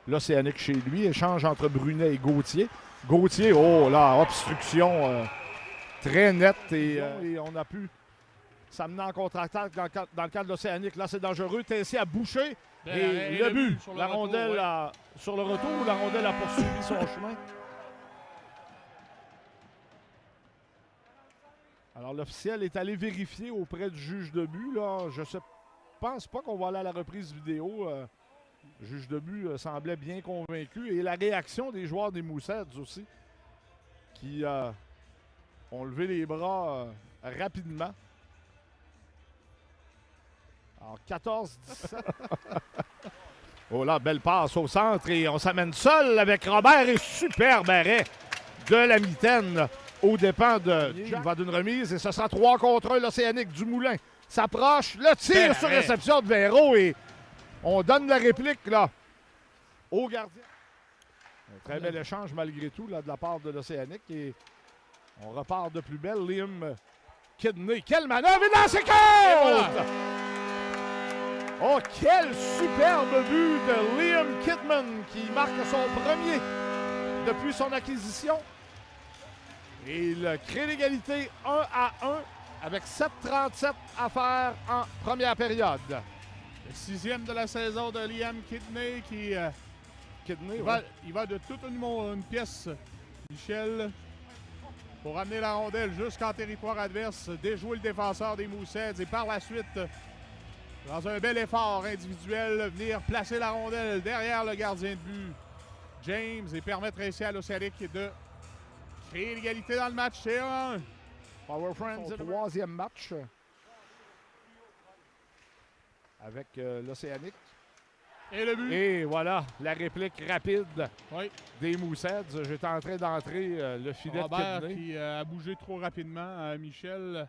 l'Océanique chez lui. Échange entre Brunet et Gauthier. Gauthier, oh là, obstruction très nette et on a pu s'amener en contre-attaque dans le cadre de l'Océanique. Là, c'est dangereux. Tessé a bouché et le but. La rondelle sur le retour, la rondelle a poursuivi son chemin. Alors, l'officiel est allé vérifier auprès du juge de but. Là. Je ne pense pas qu'on va aller à la reprise vidéo. Le juge de but semblait bien convaincu. Et la réaction des joueurs des Mooseheads aussi, qui ont levé les bras rapidement. Alors, 14-17. Oh là, belle passe au centre et on s'amène seul avec Robert et superbe arrêt de la mitaine aux dépens de... Il va d'une remise et ce sera 3 contre 1. L'Océanique Dumoulin s'approche. Le tir sur réception de Véro et on donne la réplique là au gardien. Un très bel échange malgré tout là, de la part de l'Océanique et on repart de plus belle. Liam Kidney. Quelle manœuvre! Et dans ses côtes! Oh, quel superbe but de Liam Kidman qui marque son premier depuis son acquisition. Et il crée l'égalité 1-1 avec 7:37 à faire en première période. Le 6e de la saison de Liam Kidney qui il va de toute une pièce, Michel, pour amener la rondelle jusqu'en territoire adverse, déjouer le défenseur des Mooseheads et par la suite, dans un bel effort individuel, venir placer la rondelle derrière le gardien de but, James, et permettre ainsi à l'Océanique de créer l'égalité dans le match. C'est 1-1. Power Friends, troisième match avec l'Océanique. Et le but. Et voilà, la réplique rapide des Mooseheads. J'étais en train d'entrer le filet Robert de Kidney. Qui a bougé trop rapidement. Michel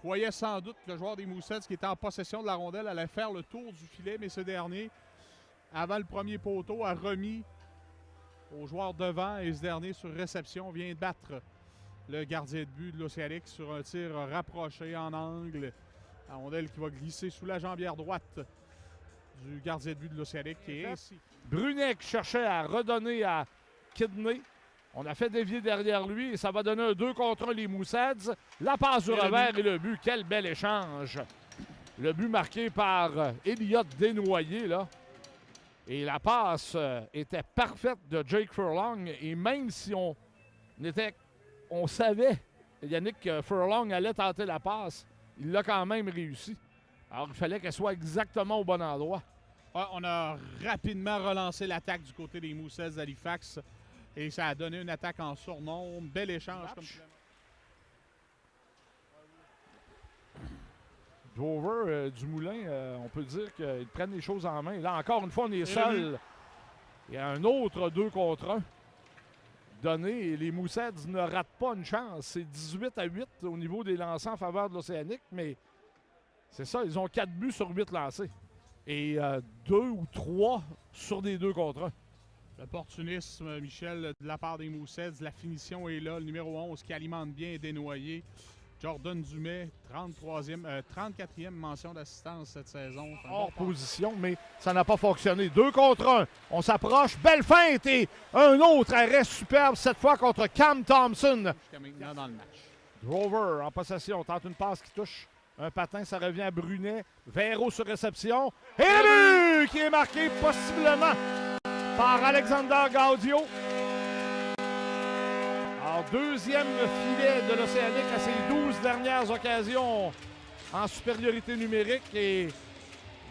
croyait sans doute que le joueur des Mooseheads qui était en possession de la rondelle allait faire le tour du filet, mais ce dernier, avant le premier poteau, a remis au joueur devant et ce dernier sur réception vient de battre le gardien de but de l'Océanique sur un tir rapproché en angle. La rondelle qui va glisser sous la jambière droite du gardien de but de l'Océanique. Brunet qui cherchait à redonner à Kidney. On a fait dévier derrière lui et ça va donner un 2 contre 1 les Mooseheads. La passe du revers et le but. Quel bel échange. Le but marqué par Elliott Desnoyers, là. Et la passe était parfaite de Jake Furlong. Et même si on savait Yannick Furlong allait tenter la passe, il l'a quand même réussi. Alors, il fallait qu'elle soit exactement au bon endroit. Ouais, on a rapidement relancé l'attaque du côté des Mooseheads d'Halifax. Et ça a donné une attaque en surnombre. Bel échange. Dover, Dumoulin, on peut dire qu'ils prennent les choses en main. Là, encore une fois, on est seul. Il y a un autre 2 contre 1 donné. Et les Mooseheads ne ratent pas une chance. C'est 18-8 au niveau des lancers en faveur de l'Océanique. Mais c'est ça, ils ont 4 buts sur 8 lancés. Et 2 ou 3 sur des 2 contre 1. L'opportunisme, Michel, de la part des Mooseheads. La finition est là. Le numéro 11 qui alimente bien est Desnoyers. Jordan Dumais, 34e mention d'assistance cette saison. Hors position, mais ça n'a pas fonctionné. 2 contre 1. On s'approche. Belle feinte et un autre arrêt superbe, cette fois contre Cam Thompson. Jusqu'à maintenant dans le match. Drover en possession. Tente une passe qui touche un patin. Ça revient à Brunet. Véro sur réception. Et le but qui est marqué possiblement par Alexander Gaudio. Alors, deuxième filet de l'Océanique à ses 12 dernières occasions en supériorité numérique. Et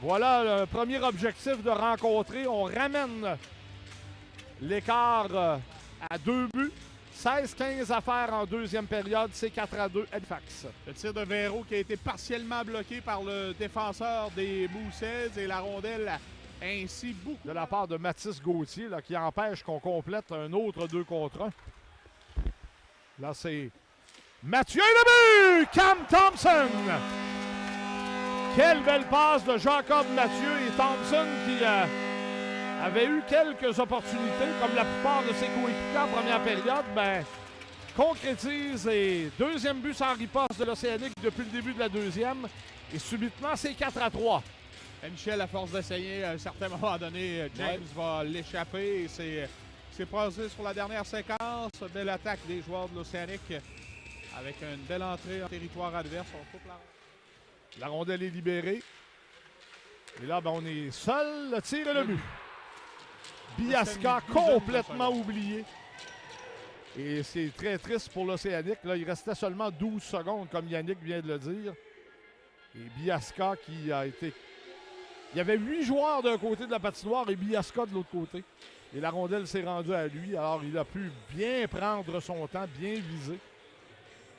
voilà le premier objectif de rencontrer. On ramène l'écart à 2 buts. 16-15 à faire en deuxième période. C'est 4-2 Halifax. Le tir de Véro qui a été partiellement bloqué par le défenseur des Mooseheads et la rondelle ainsi beaucoup. De la part de Mathis Gauthier là, qui empêche qu'on complète un autre 2 contre 1. Là, c'est Mathieu et le but! Cam Thompson! Quelle belle passe de Jacob Mathieu et Thompson qui avait eu quelques opportunités, comme la plupart de ses coéquipiers en première période. Ben, concrétise et deuxième but sans riposte de l'Océanique depuis le début de la deuxième. Et subitement, c'est 4-3. Michel, à force d'essayer, à un certain moment donné, James va l'échapper. C'est passé sur la dernière séquence. Belle attaque des joueurs de l'Océanique avec une belle entrée en territoire adverse. On coupe la rondelle est libérée. Et là, ben, on est seul. Le tir et le but. Biasca complètement oublié. Et c'est très triste pour l'Océanique. Là, il restait seulement 12 secondes, comme Yannick vient de le dire. Et Biasca qui a été... Il y avait 8 joueurs d'un côté de la patinoire et Biasca de l'autre côté. Et la rondelle s'est rendue à lui. Alors, il a pu bien prendre son temps, bien viser.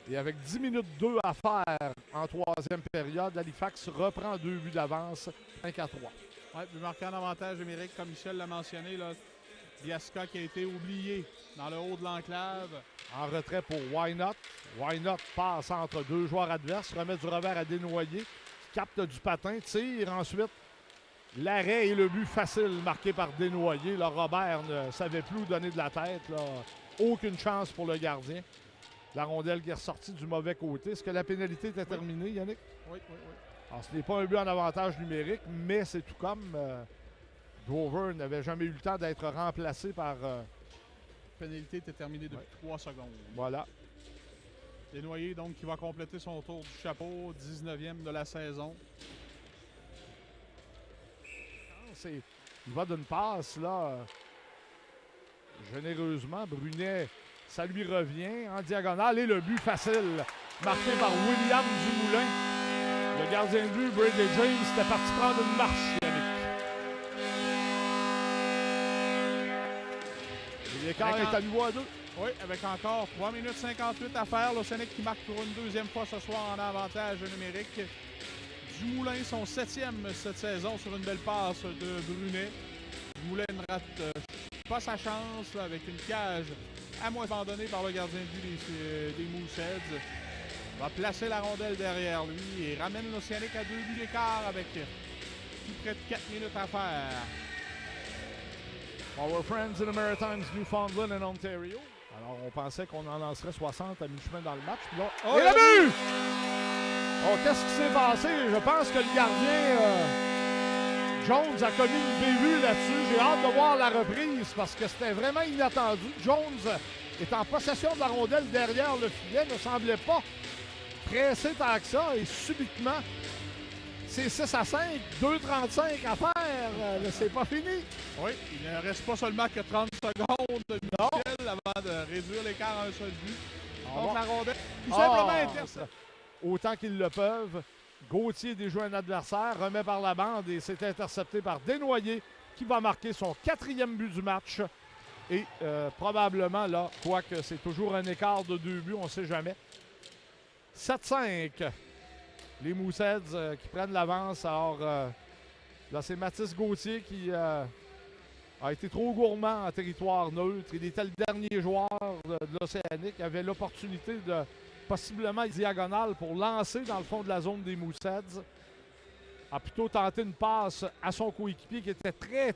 Et avec 10 minutes 2 à faire en troisième période, Halifax reprend 2 buts d'avance, 5-3. Oui, but marqué en avantage numérique, comme Michel l'a mentionné. Là, Biasca qui a été oublié dans le haut de l'enclave. En retrait pour Why Not. Why Not passe entre deux joueurs adverses, remet du revers à Desnoyers, capte du patin, tire ensuite. L'arrêt et le but facile marqué par Desnoyers. Là, Robert ne savait plus où donner de la tête. Là. Aucune chance pour le gardien. La rondelle qui est ressortie du mauvais côté. Est-ce que la pénalité était terminée, Yannick? Oui. Alors, ce n'est pas un but en avantage numérique, mais c'est tout comme Dover n'avait jamais eu le temps d'être remplacé par... La pénalité était terminée depuis 3 secondes. Voilà. Desnoyers, donc, qui va compléter son tour du chapeau, 19e de la saison. Il va d'une passe, là, généreusement. Brunet, ça lui revient en diagonale. Et le but facile, marqué par William Dumoulin. Le gardien de but, Brady James, était parti prendre une marche, Yannick. Et l'écart est à nouveau à 2. Oui, avec encore 3 minutes 58 à faire. L'Océanique qui marque pour une deuxième fois ce soir en avantage numérique. Dumoulin, son 7e cette saison sur une belle passe de Brunet. Dumoulin ne rate pas sa chance là, avec une cage à moins abandonnée par le gardien de but des Mooseheads. Il va placer la rondelle derrière lui et ramène l'Océanique à 2 buts d'écart avec tout près de 4 minutes à faire. Our friends in the Maritimes, Newfoundland and Ontario. Alors, on pensait qu'on en lancerait 60 à mi-chemin dans le match. Puis là, et le but! Oh, qu'est-ce qui s'est passé? Je pense que le gardien Jones a commis une bévue là-dessus. J'ai hâte de voir la reprise parce que c'était vraiment inattendu. Jones est en possession de la rondelle derrière le filet, ne semblait pas pressé tant que ça. Et subitement, c'est 6-5, 2,35 à faire. C'est pas fini. Oui, il ne reste pas seulement que 30 secondes de Michel avant de réduire l'écart à un seul but. Donc la rondelle, tout simplement interceptée. Autant qu'ils le peuvent. Gauthier déjoue un adversaire, remet par la bande et c'est intercepté par Desnoyers qui va marquer son 4e but du match. Et probablement, là, quoique c'est toujours un écart de 2 buts, on ne sait jamais. 7-5. Les Mooseheads qui prennent l'avance. Alors, là, c'est Mathis Gauthier qui a été trop gourmand en territoire neutre. Il était le dernier joueur de l'Océanique. Il avait l'opportunité de possiblement diagonale pour lancer dans le fond de la zone des Mooseheads. A plutôt tenté une passe à son coéquipier qui était très